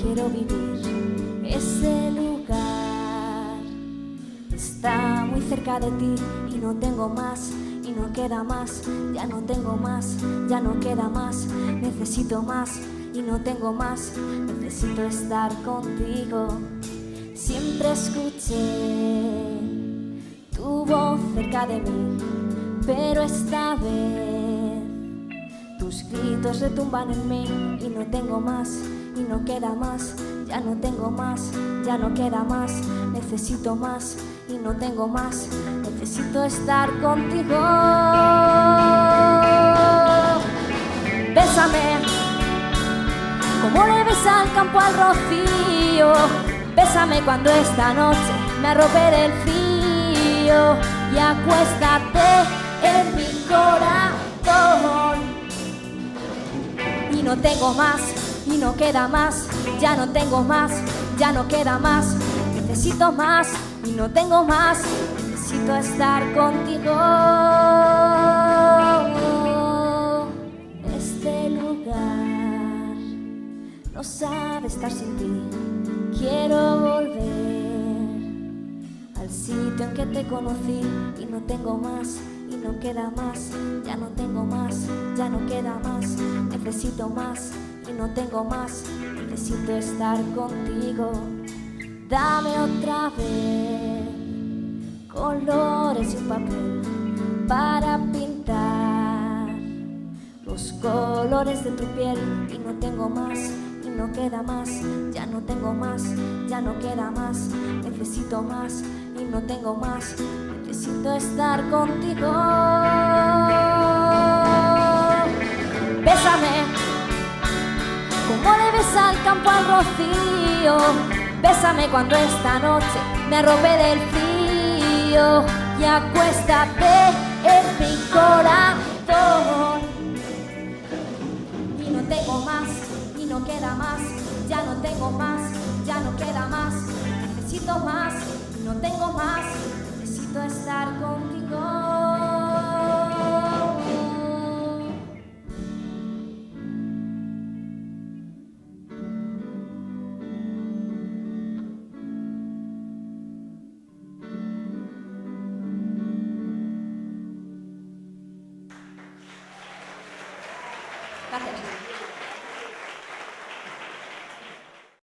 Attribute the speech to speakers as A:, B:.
A: quiero vivir. Ese lugar está muy cerca de ti y no tengo más. Y no queda más, ya no tengo más, ya no queda más. Necesito más y no tengo más, necesito estar contigo. Siempre escuché tu voz cerca de mí, pero esta vez tus gritos retumban en mí y no tengo más, y no queda más, ya no tengo más, ya no queda más. Necesito más y no tengo más, necesito estar contigo. Bésame como le besa al campo al rocío. Bésame cuando esta noche me arrope del frío y acuéstate en mi corazón. Y no tengo más, y no queda más, ya no tengo más, ya no queda más. Necesito más y no tengo más, necesito estar contigo. Este lugar no sabe estar sin ti. Quiero volver al sitio en que te conocí y no tengo más, y no queda más, ya no tengo más, ya no queda más. Necesito más y no tengo más, necesito estar contigo. Dame otra vez colores y un papel para pintar los colores de tu piel. Y no tengo más, y no queda más, ya no tengo más, ya no queda más. Necesito más y no tengo más, necesito estar contigo. Bésame como le besa al campo al rocío. Bésame cuando esta noche me arrope del frío y acuéstate en mi corazón. Y no tengo más, y no queda más, ya no tengo más, ya no queda más. Necesito más, y no tengo más, necesito estar contigo. Gracias.